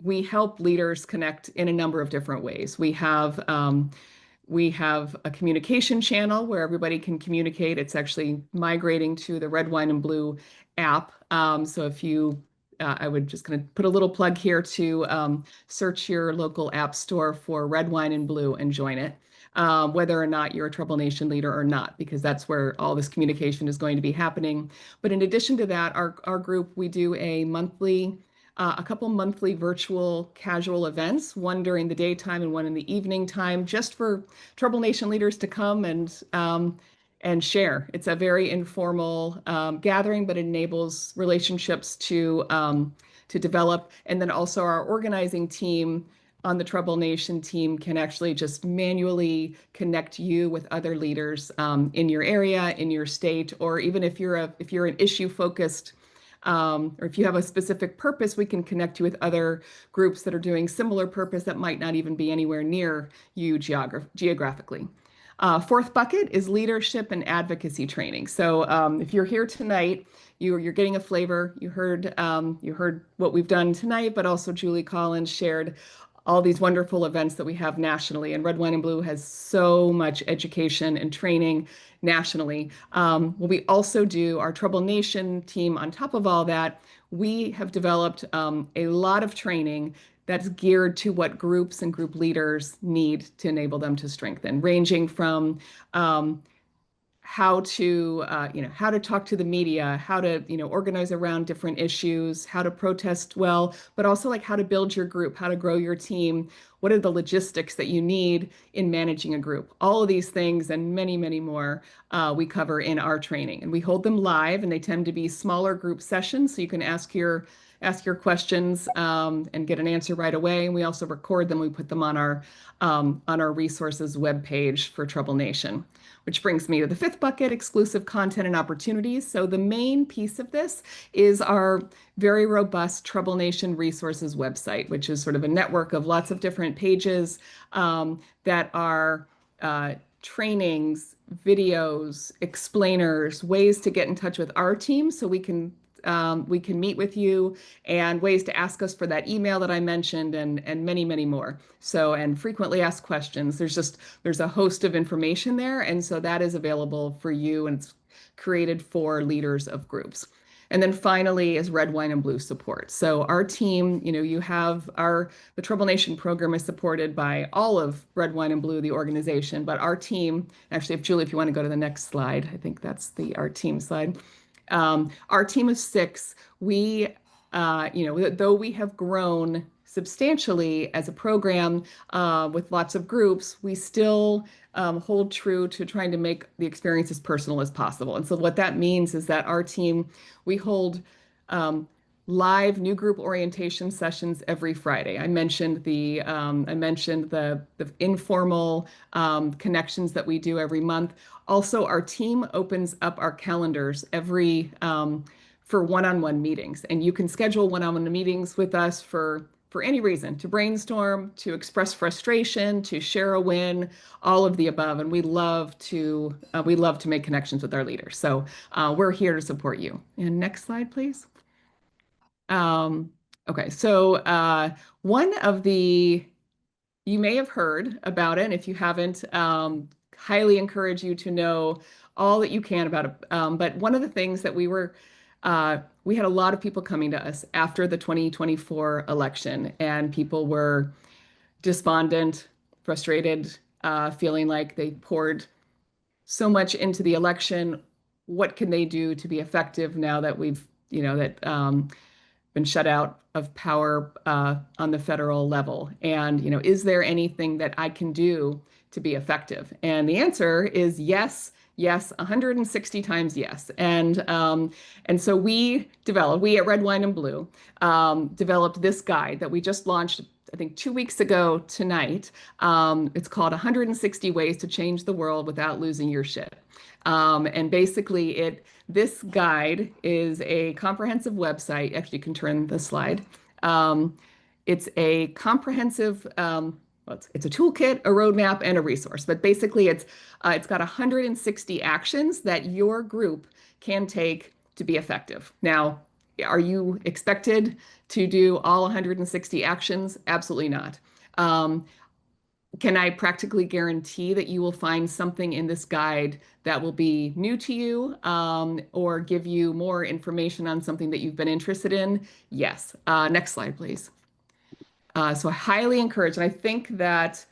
we help leaders connect in a number of different ways. We have a communication channel where everybody can communicate. It's actually migrating to the Red, Wine, and Blue app. So if I would just kind of put a little plug here to search your local app store for Red, Wine, and Blue and join it, whether or not you're a Trouble Nation leader or not, because that's where all this communication is going to be happening. But in addition to that, our group, we do a couple monthly virtual casual events, one during the daytime and one in the evening time, just for Trouble Nation leaders to come and share. It's a very informal gathering, but it enables relationships to develop. And then also our organizing team on the Trouble Nation team can actually just manually connect you with other leaders in your area, in your state, or even if you're an issue focused or if you have a specific purpose, we can connect you with other groups that are doing similar purpose that might not even be anywhere near you geographically. Fourth bucket is leadership and advocacy training. So if you're here tonight, you're getting a flavor. You heard what we've done tonight, but also Julie Collins shared all these wonderful events that we have nationally. And Red, Wine, and Blue has so much education and training nationally. We also do our Trouble Nation team. On top of all that, we have developed a lot of training that's geared to what groups and group leaders need to enable them to strengthen, ranging from how to talk to the media, how to organize around different issues, how to protest well, but also like how to build your group, how to grow your team, what are the logistics that you need in managing a group. All of these things and many, many more we cover in our training, and we hold them live, and they tend to be smaller group sessions, so you can ask your questions and get an answer right away. And we also record them. We put them on our resources webpage for Trouble Nation. Which brings me to the fifth bucket, exclusive content and opportunities. So the main piece of this is our very robust Trouble Nation resources website, which is sort of a network of lots of different pages that are trainings, videos, explainers, ways to get in touch with our team so we can meet with you, and ways to ask us for that email that I mentioned, and many, many more. So, and frequently asked questions. There's a host of information there. And so that is available for you, and it's created for leaders of groups. And then finally is Red, Wine, and Blue support. So our team, you have the Trouble Nation program is supported by all of Red, Wine, and Blue, the organization, but our team, actually, if you want to go to the next slide, I think that's our team slide. Our team of 6, though we have grown substantially as a program with lots of groups, we still hold true to trying to make the experience as personal as possible. And so what that means is that our team, we hold live new group orientation sessions every Friday. I mentioned the informal connections that we do every month. Also, our team opens up our calendars every for one-on-one meetings, and you can schedule one-on-one meetings with us for any reason, to brainstorm, to express frustration, to share a win, all of the above. And we love to make connections with our leaders. So we're here to support you. And next slide, please. Okay, so one of the, you may have heard about it, and if you haven't, highly encourage you to know all that you can about it. But one of the things that we had a lot of people coming to us after the 2024 election, and people were despondent, frustrated, feeling like they poured so much into the election. What can they do to be effective now that we've, been shut out of power on the federal level? And, is there anything that I can do to be effective? And the answer is yes, 160 times yes. And so we at Red, Wine, and Blue developed this guide that we just launched, I think 2 weeks ago tonight. It's called 160 Ways to Change the World Without Losing Your Shit. And basically this guide is a comprehensive website. Actually, you can turn the slide. It's a comprehensive, it's a toolkit, a roadmap, and a resource. But basically, it's got 160 actions that your group can take to be effective. Now, are you expected to do all 160 actions? Absolutely not. Can I practically guarantee that you will find something in this guide that will be new to you, or give you more information on something that you've been interested in? Yes. Next slide, please. So I highly encourage, and I think that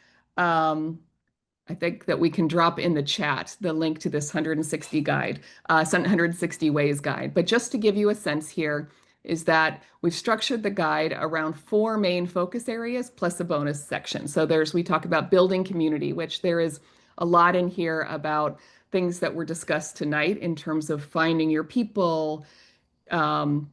we can drop in the chat the link to this 160 guide, 160 ways guide. But just to give you a sense here, is that we've structured the guide around 4 main focus areas plus a bonus section. So we talk about building community, which there is a lot in here about things that were discussed tonight in terms of finding your people, and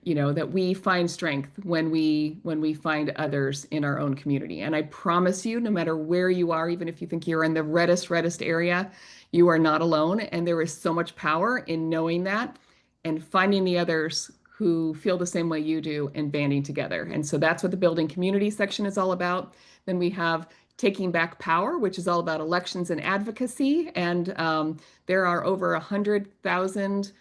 that we find strength when we find others in our own community. And I promise you, no matter where you are, even if you think you're in the reddest area, you are not alone. And there is so much power in knowing that and finding the others who feel the same way you do and banding together. And so that's what the building community section is all about. Then we have taking back power, which is all about elections and advocacy. And there are over 100,000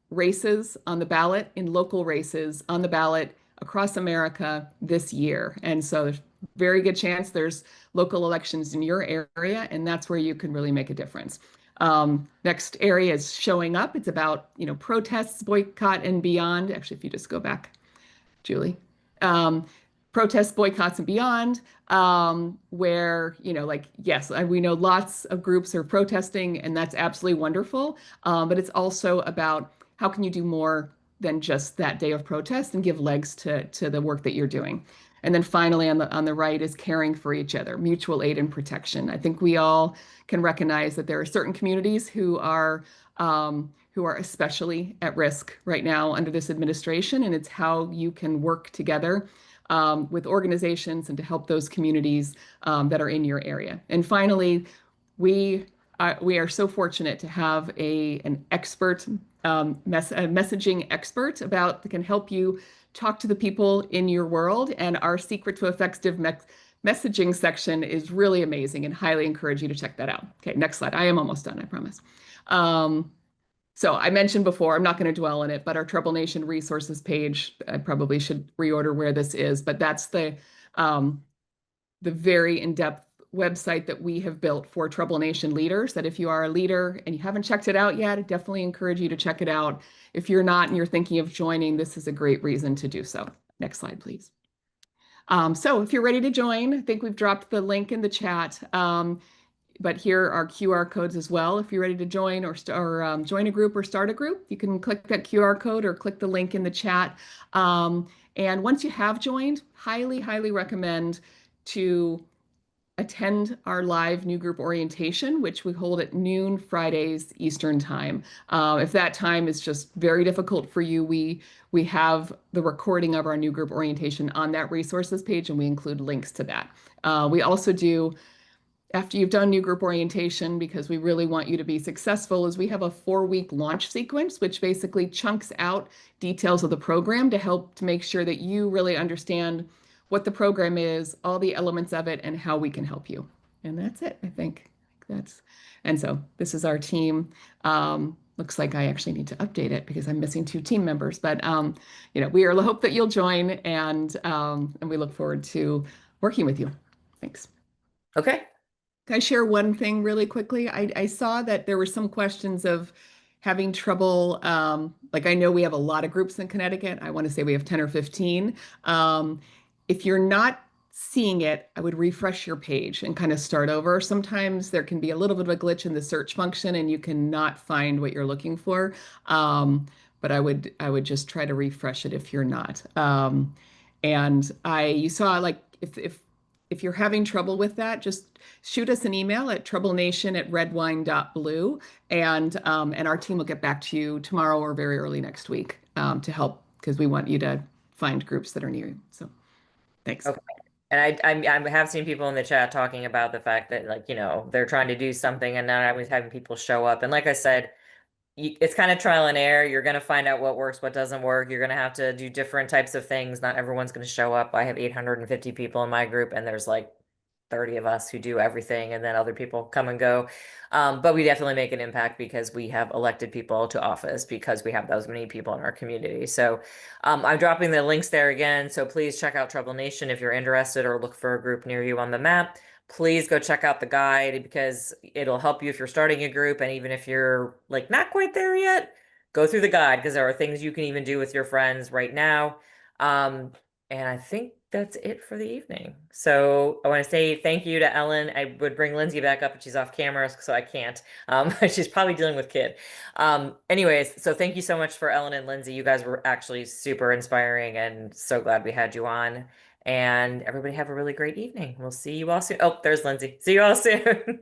races on the ballot, in local races on the ballot across America this year. And so there's very good chance there's local elections in your area, and that's where you can really make a difference. Next area is showing up. It's about, protests, boycott, and beyond. Actually, if you just go back, Julie. Protests, boycotts, and beyond, where, yes, we know lots of groups are protesting, and that's absolutely wonderful. But it's also about how can you do more than just that day of protest and give legs to the work that you're doing. And then finally, on the right is caring for each other, mutual aid and protection. I think we all can recognize that there are certain communities who are especially at risk right now under this administration, and it's how you can work together with organizations and to help those communities that are in your area. And finally, we are so fortunate to have an expert, messaging expert that can help you talk to the people in your world. And our secret to effective messaging section is really amazing, and highly encourage you to check that out. Okay, next slide. I am almost done, I promise. So I mentioned before, I'm not going to dwell on it, but our Trouble Nation resources page, I probably should reorder where this is, but that's the very in-depth website that we have built for Trouble Nation leaders, that if you are a leader and you haven't checked it out yet, I definitely encourage you to check it out. If you're not and you're thinking of joining, this is a great reason to do so. Next slide, please. So if you're ready to join, I think we've dropped the link in the chat, but here are QR codes as well. If you're ready to join or join a group or start a group, you can click that QR code or click the link in the chat. And once you have joined, highly recommend to attend our live new group orientation, which we hold at noon Fridays Eastern time. If that time is just very difficult for you, we have the recording of our new group orientation on that resources page, and we include links to that. We also do, after you've done new group orientation, because we really want you to be successful, is we have a 4-week launch sequence, which basically chunks out details of the program to help to make sure that you really understand what the program is, all the elements of it, and how we can help you. And that's it, I think. And so this is our team. Looks like I actually need to update it because I'm missing 2 team members, but we are hope that you'll join, and we look forward to working with you. Thanks. Okay. Can I share one thing really quickly? I saw that there were some questions of having trouble. Like, I know we have a lot of groups in Connecticut. I want to say we have 10 or 15. If you're not seeing it, I would refresh your page and kind of start over. Sometimes there can be a little bit of a glitch in the search function and you cannot find what you're looking for. But I would just try to refresh it if you're not. And you saw, like, if you're having trouble with that, just shoot us an email at troublenation@redwine.blue, and our team will get back to you tomorrow or very early next week to help, because we want you to find groups that are near you. So thanks. Okay. And I have seen people in the chat talking about the fact that, like, they're trying to do something and not always having people show up. And like I said, it's kind of trial and error. You're going to find out what works, what doesn't work. You're going to have to do different types of things. Not everyone's going to show up. I have 850 people in my group, and there's like 30 of us who do everything, and then other people come and go. But we definitely make an impact because we have elected people to office, because we have those many people in our community. So I'm dropping the links there again. So please check out Trouble Nation if you're interested, or look for a group near you on the map. Please go check out the guide, because it'll help you if you're starting a group. And even if you're like not quite there yet, go through the guide, because there are things you can even do with your friends right now. And I think that's it for the evening. So I want to say thank you to Ellen. I would bring Lindsay back up, but she's off camera, so I can't. She's probably dealing with kid. Anyways, so thank you so much for Ellen and Lindsay. You guys were actually super inspiring, and so glad we had you on. And everybody have a really great evening. We'll see you all soon. Oh, there's Lindsay. See you all soon.